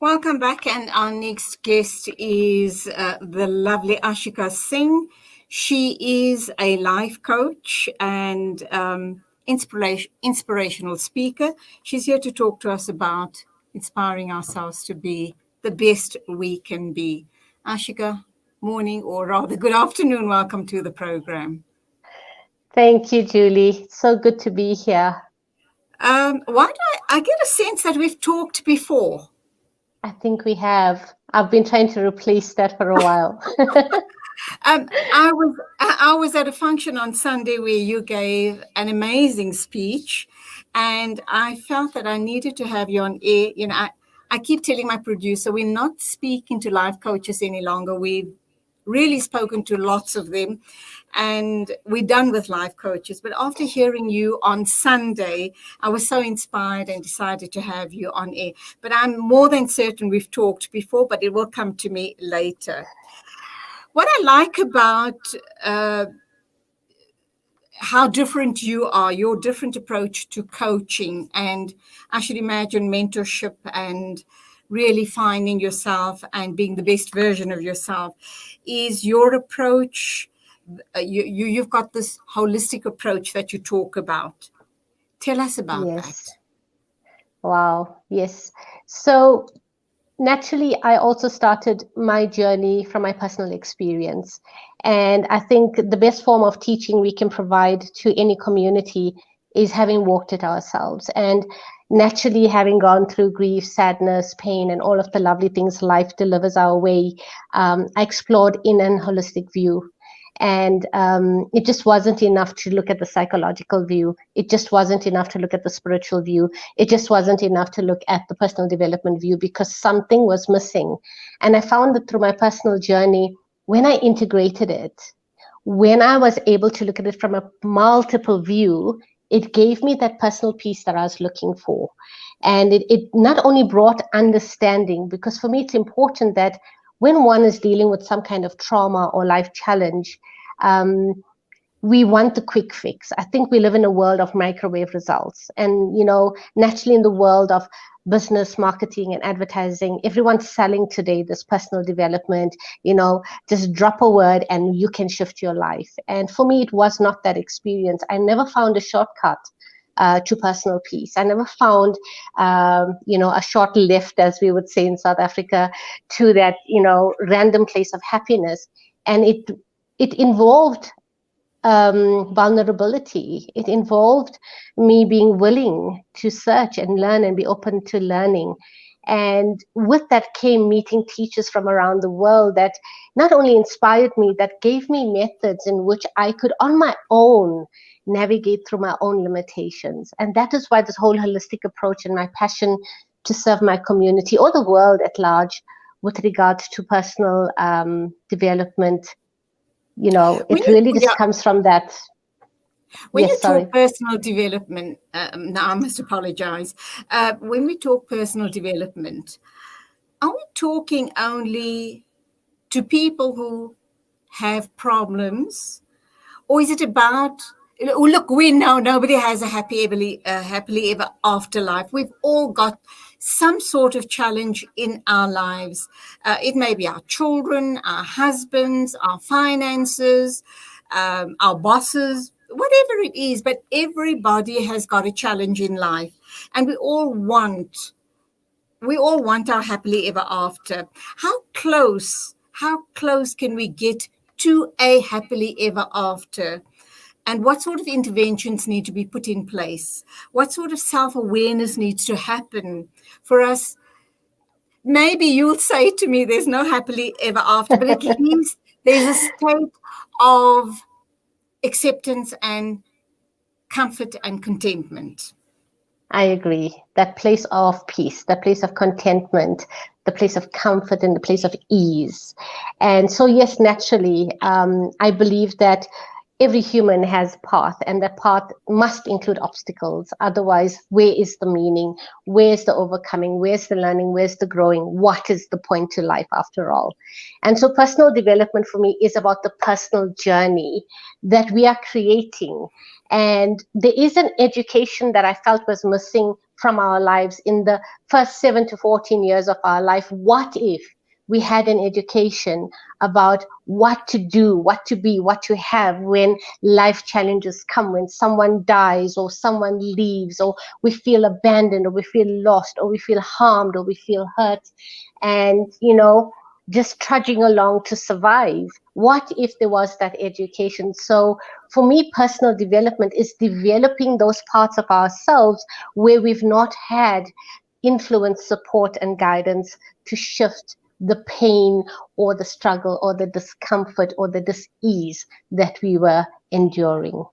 Welcome back, and our next guest is the lovely Ashika Singh. She is a life coach and inspirational speaker. She's here to talk to us about inspiring ourselves to be the best we can be. Ashika, morning, or rather good afternoon. Welcome to the program. Thank you, Julie. So good to be here. Why do I get a sense that we've talked before? I think we have. I've been trying to replace that for a while. I was at a function on Sunday where you gave an amazing speech, and I felt that I needed to have you on air. I keep telling my producer we're not speaking to life coaches any longer. We've really spoken to lots of them, and we're done with life coaches. But after hearing you on Sunday, I was so inspired and decided to have you on air. But I'm more than certain we've talked before, but it will come to me later. What I like about how different you are, your different approach to coaching, and I should imagine mentorship and really finding yourself and being the best version of yourself, is your approach. You've got this holistic approach that you talk about. Tell us about that. Yes. Wow. Yes. So naturally, I also started my journey from my personal experience. And I think the best form of teaching we can provide to any community is having walked it ourselves. And naturally, having gone through grief, sadness, pain, and all of the lovely things life delivers our way, I explored in an holistic view. And it just wasn't enough to look at the psychological view. It just wasn't enough to look at the spiritual view. It just wasn't enough to look at the personal development view, because something was missing. And I found that through my personal journey, when I integrated it, when I was able to look at it from a multiple view, it gave me that personal peace that I was looking for. And it not only brought understanding, because for me, it's important that when one is dealing with some kind of trauma or life challenge, we want the quick fix. I think we live in a world of microwave results. And, naturally in the world of business, marketing, and advertising, everyone's selling today this personal development, just drop a word and you can shift your life. And for me, it was not that experience. I never found a shortcut to personal peace. I never found, a short lift, as we would say in South Africa, to that, random place of happiness. And it involved vulnerability. It involved me being willing to search and learn and be open to learning. And with that came meeting teachers from around the world that not only inspired me, that gave me methods in which I could, on my own, navigate through my own limitations. And that is why this whole holistic approach and my passion to serve my community or the world at large with regard to personal development, it really just comes from that. When you talk personal development, now I must apologize. When we talk personal development, are we talking only to people who have problems, or is it about, look, we know nobody has a happily ever after life. We've all got some sort of challenge in our lives. It may be our children, our husbands, our finances, our bosses, whatever it is, but everybody has got a challenge in life, and we all want our happily ever after. How close can we get to a happily ever after? And what sort of interventions need to be put in place? What sort of self-awareness needs to happen for us? Maybe you'll say to me there's no happily ever after, but at least there's a state of acceptance and comfort and contentment. I agree. That place of peace, that place of contentment, the place of comfort, and the place of ease. And so, yes, naturally, I believe that every human has path, and that path must include obstacles. Otherwise, where is the meaning? Where's the overcoming? Where's the learning? Where's the growing? What is the point to life after all? And so personal development for me is about the personal journey that we are creating. And there is an education that I felt was missing from our lives in the first 7 to 14 years of our life. What if we had an education about what to do, what to be, what to have when life challenges come, when someone dies or someone leaves, or we feel abandoned, or we feel lost, or we feel harmed, or we feel hurt, and, just trudging along to survive. What if there was that education? So for me, personal development is developing those parts of ourselves where we've not had influence, support, and guidance to shift the pain or the struggle or the discomfort or the dis-ease that we were enduring.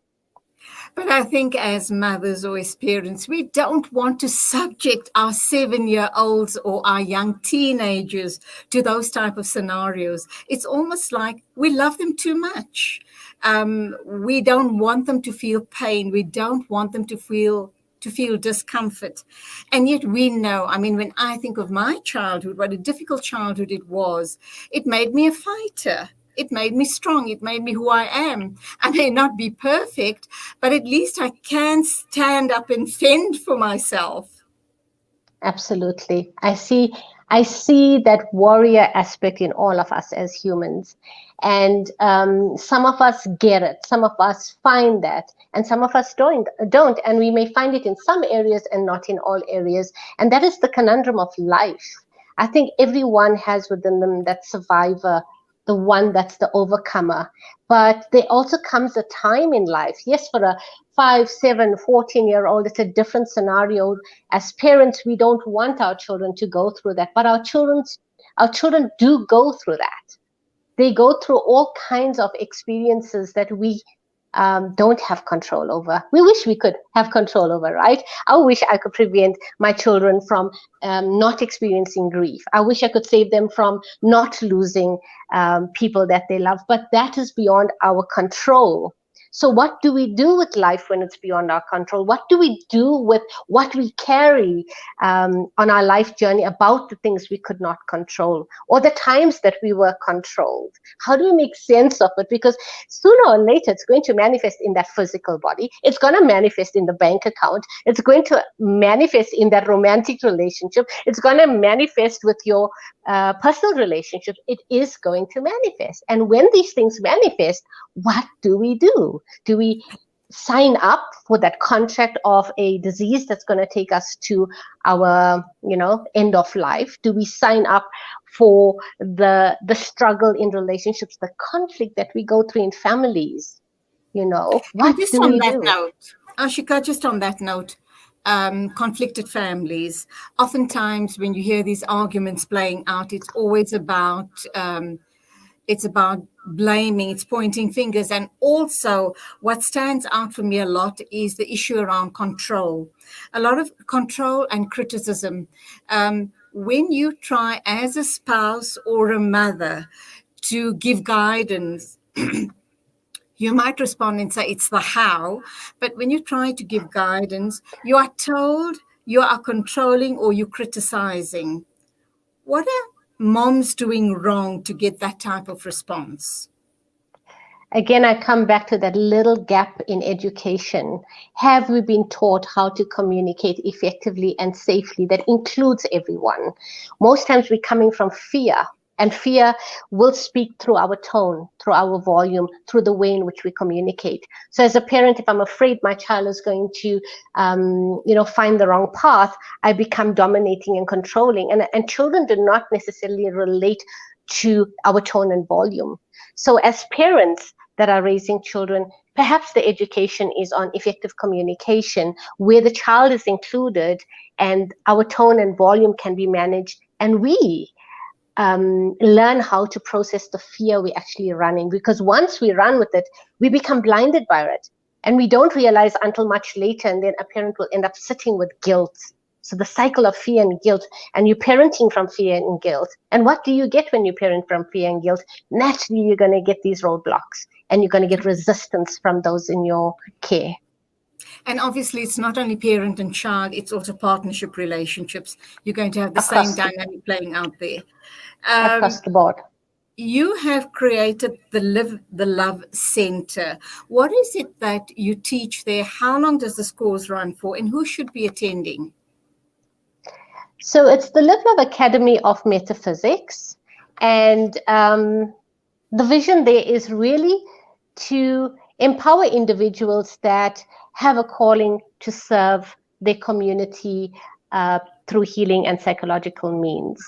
But I think as mothers or as parents, we don't want to subject our 7-year-olds or our young teenagers to those type of scenarios. It's almost like we love them too much. We don't want them to feel pain. We don't want them to feel discomfort. And yet we know, I mean, when I think of my childhood, what a difficult childhood it was, it made me a fighter. It made me strong. It made me who I am. I may not be perfect, but at least I can stand up and fend for myself. Absolutely. I see that warrior aspect in all of us as humans. And some of us get it. Some of us find that. And some of us don't. And we may find it in some areas and not in all areas. And that is the conundrum of life. I think everyone has within them that survivor, the one that's the overcomer. But there also comes a time in life. Yes, for a 5, 7, 14-year-old, it's a different scenario. As parents, we don't want our children to go through that, but our children do go through that. They go through all kinds of experiences that we don't have control over. We wish we could have control over, right? I wish I could prevent my children from not experiencing grief. I wish I could save them from not losing people that they love, but that is beyond our control. So what do we do with life when it's beyond our control? What do we do with what we carry on our life journey about the things we could not control, or the times that we were controlled? How do we make sense of it? Because sooner or later, it's going to manifest in that physical body. It's going to manifest in the bank account. It's going to manifest in that romantic relationship. It's going to manifest with your personal relationships. It is going to manifest. And when these things manifest, what do we do? Do we sign up for that contract of a disease that's going to take us to our, end of life? Do we sign up for the struggle in relationships, the conflict that we go through in families? What do we do? Ashika, just on that note, conflicted families. Oftentimes, when you hear these arguments playing out, it's always about blaming, it's pointing fingers. And also what stands out for me a lot is the issue around control. A lot of control and criticism. When you try as a spouse or a mother to give guidance, you might respond and say it's the how, but when you try to give guidance, you are told you are controlling or you're criticizing. What are moms doing wrong to get that type of response? Again, I come back to that little gap in education. Have we been taught how to communicate effectively and safely that includes everyone? Most times we're coming from fear, and fear will speak through our tone, through our volume, through the way in which we communicate. So as a parent, if I'm afraid my child is going to, find the wrong path, I become dominating and controlling. And children do not necessarily relate to our tone and volume. So as parents that are raising children, perhaps the education is on effective communication, where the child is included and our tone and volume can be managed, and we learn how to process the fear we're actually running. Because once we run with it, we become blinded by it. And we don't realize until much later, and then a parent will end up sitting with guilt. So the cycle of fear and guilt, and you're parenting from fear and guilt. And what do you get when you parent from fear and guilt? Naturally, you're going to get these roadblocks, and you're going to get resistance from those in your care. And obviously, it's not only parent and child, it's also partnership relationships. You're going to have the Across same dynamic playing out there. Across the board. You have created the Live the Love Center. What is it that you teach there? How long does this course run for? And who should be attending? So it's the Live Love Academy of Metaphysics. And the vision there is really to empower individuals that have a calling to serve their community through healing and psychological means.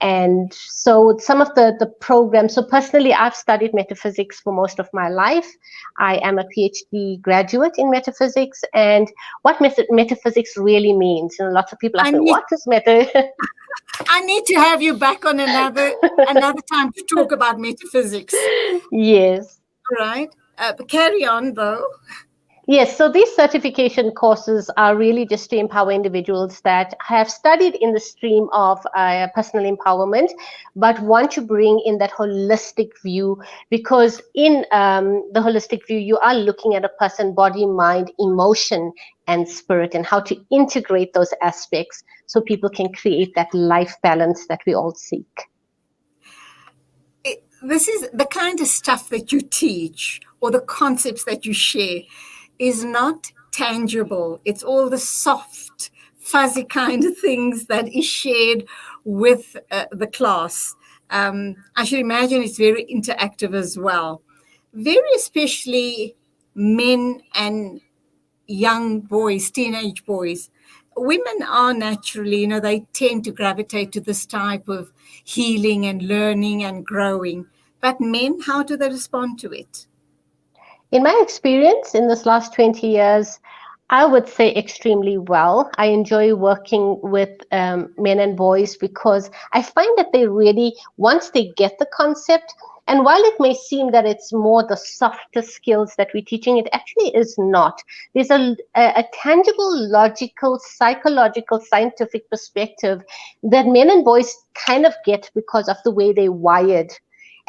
And so some of the programs, so personally, I've studied metaphysics for most of my life. I am a PhD graduate in metaphysics. And what metaphysics really means, lots of people ask me, what is metaphysics? I need to have you back on another time to talk about metaphysics. Yes. Right. Carry on, though. Yes, so these certification courses are really just to empower individuals that have studied in the stream of personal empowerment, but want to bring in that holistic view, because in the holistic view, you are looking at a person, body, mind, emotion, and spirit, and how to integrate those aspects so people can create that life balance that we all seek. This is the kind of stuff that you teach, or the concepts that you share, is not tangible. It's all the soft, fuzzy kind of things that is shared with the class. I should imagine it's very interactive as well. Very especially men and young boys, teenage boys. Women are naturally, they tend to gravitate to this type of healing and learning and growing. But men, how do they respond to it? In my experience in this last 20 years, I would say extremely well. I enjoy working with men and boys because I find that they really, once they get the concept, and while it may seem that it's more the softer skills that we're teaching, it actually is not. There's a tangible, logical, psychological, scientific perspective that men and boys kind of get because of the way they're wired.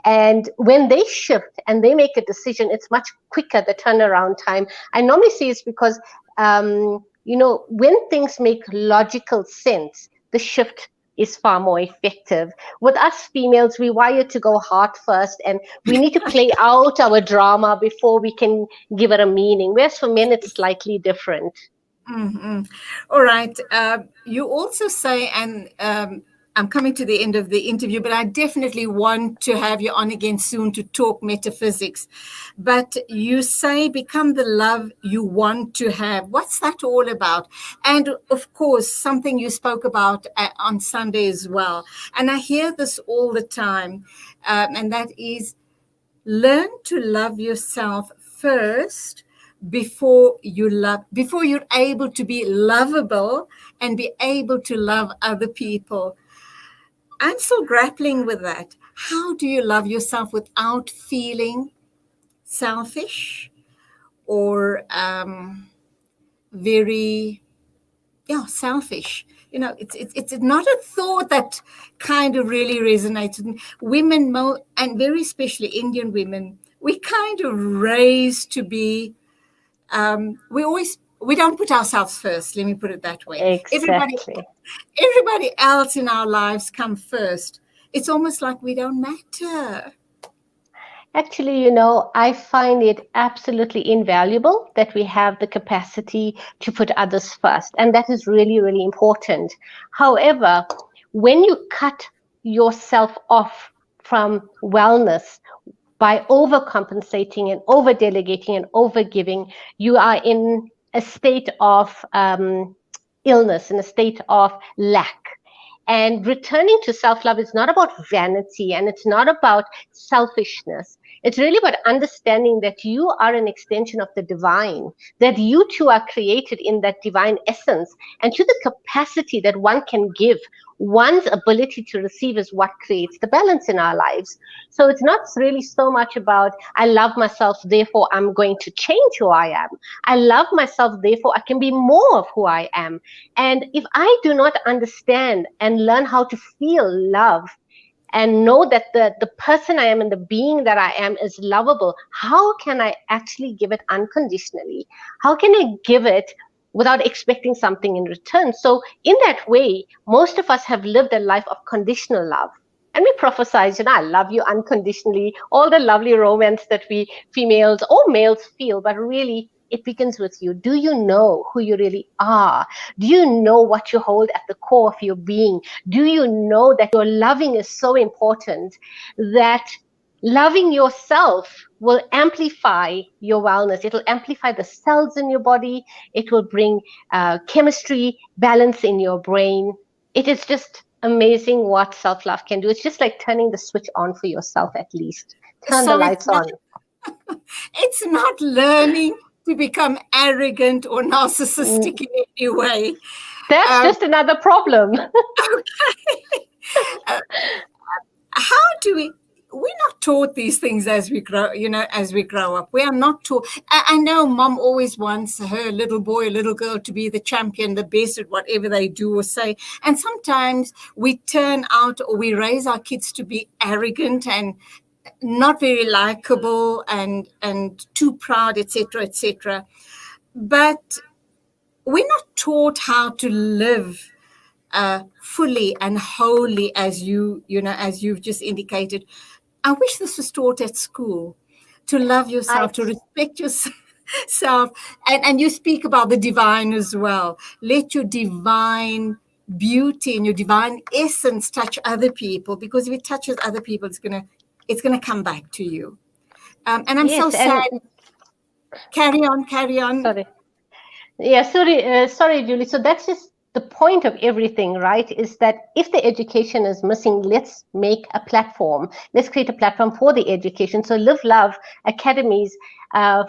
And when they shift and they make a decision, it's much quicker, the turnaround time. I normally say it's because, when things make logical sense, the shift is far more effective. With us females, we wired to go hard first, and we need to play out our drama before we can give it a meaning. Whereas for men, it's slightly different. Mm-hmm. All right. You also say, and I'm coming to the end of the interview, but I definitely want to have you on again soon to talk metaphysics. But you say, become the love you want to have. What's that all about? And of course, something you spoke about on Sunday as well. And I hear this all the time, and that is, learn to love yourself first before you're able to be lovable and be able to love other people. I'm still grappling with that. How do you love yourself without feeling selfish or very selfish? It's not a thought that kind of really resonates with me. Women, and very especially Indian women, we kind of raised to be, we don't put ourselves first. Let me put it that way. Exactly. Everybody else in our lives come first. It's almost like we don't matter. Actually, I find it absolutely invaluable that we have the capacity to put others first. And that is really, really important. However, when you cut yourself off from wellness by overcompensating and over-delegating and over-giving, you are in a state of illness, in a state of lack. And returning to self-love is not about vanity, and it's not about selfishness. It's really about understanding that you are an extension of the divine, that you too are created in that divine essence, and to the capacity that one can give. One's ability to receive is what creates the balance in our lives. So it's not really so much about, I love myself, therefore I'm going to change who I am. I love myself, therefore I can be more of who I am. And if I do not understand and learn how to feel love, and know that the person I am and the being that I am is lovable, how can I actually give it unconditionally? How can I give it without expecting something in return? So in that way, most of us have lived a life of conditional love. And we prophesize, I love you unconditionally, all the lovely romance that we females or males feel, but really it begins with you. Do you know who you really are? Do you know what you hold at the core of your being? Do you know that your loving is so important that loving yourself will amplify your wellness? It will amplify the cells in your body. It will bring chemistry, balance in your brain. It is just amazing what self-love can do. It's just like turning the switch on for yourself, at least. Turn the So lights on. It's not learning to become arrogant or narcissistic in any way. That's just another problem. Okay. How do we're not taught these things as we grow, as we grow up. We are not taught. I know mom always wants her little boy or little girl to be the champion, the best at whatever they do or say. And sometimes we turn out or we raise our kids to be arrogant and not very likable and too proud, etc., etc. But we're not taught how to live fully and wholly, as as you've just indicated. I wish this was taught at school, to love yourself, to respect yourself. And you speak about the divine as well. Let your divine beauty and your divine essence touch other people, because if it touches other people, it's gonna come back to you. And I'm so sad. Carry on. Sorry. Yeah, sorry, Julie. So that's just the point of everything, right? Is that if the education is missing, let's make a platform. Let's create a platform for the education. So Live Love Academy's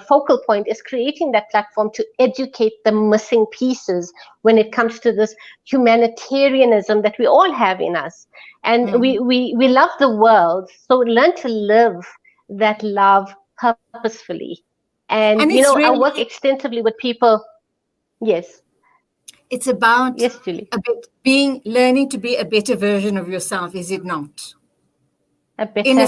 focal point is creating that platform to educate the missing pieces when it comes to this humanitarianism that we all have in us. And we love the world. So learn to live that love purposefully. And I work extensively with people. Yes. It's about yes, Julie. Learning to be a better version of yourself, is it not? A better,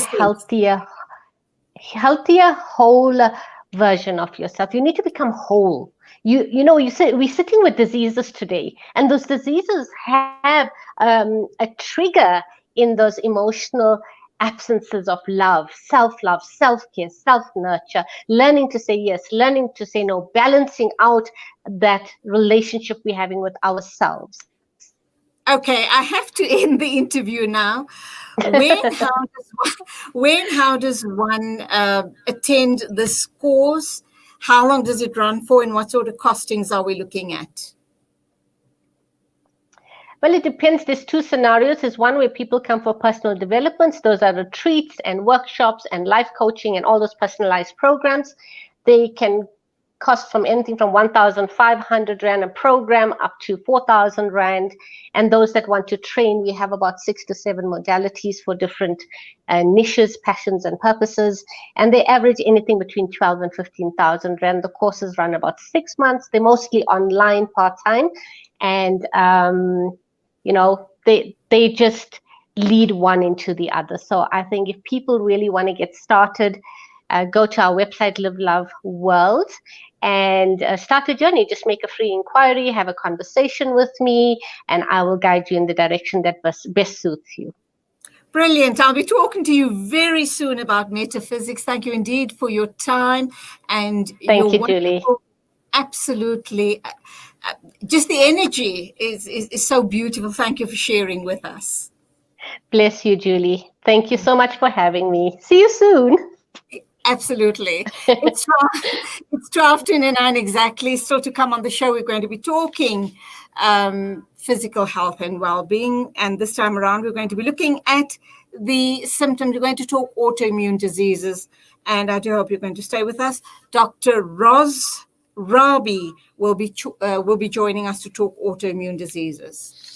healthier, whole version of yourself. You need to become whole. You say we're sitting with diseases today, and those diseases have a trigger in those emotional absences of love, self-love, self-care, self-nurture, learning to say yes, learning to say no, balancing out that relationship we're having with ourselves. Okay, I have to end the interview now. How does one attend this course? How long does it run for, and what sort of costings are we looking at? Well, it depends. There's two scenarios. There's one where people come for personal developments. Those are retreats and workshops and life coaching and all those personalized programs. They can cost from anything from 1,500 Rand a program up to 4,000 Rand. And those that want to train, we have about 6 to 7 modalities for different niches, passions, and purposes. And they average anything between 12 and 15,000 Rand. The courses run about 6 months. They're mostly online part-time. And they just lead one into the other. So I think if people really want to get started, go to our website, Live Love World, and start a journey. Just make a free inquiry, have a conversation with me, and I will guide you in the direction that best suits you. Brilliant. I'll be talking to you very soon about metaphysics. Thank you indeed for your time. And thank you, Julie. Absolutely. Just the energy is so beautiful. Thank you for sharing with us. Bless you, Julie. Thank you so much for having me. See you soon. Absolutely. It's 12:29 exactly. Still to come on the show, we're going to be talking physical health and well-being. And this time around, we're going to be looking at the symptoms. We're going to talk autoimmune diseases. And I do hope you're going to stay with us. Dr. Roz Rabi will be joining us to talk autoimmune diseases.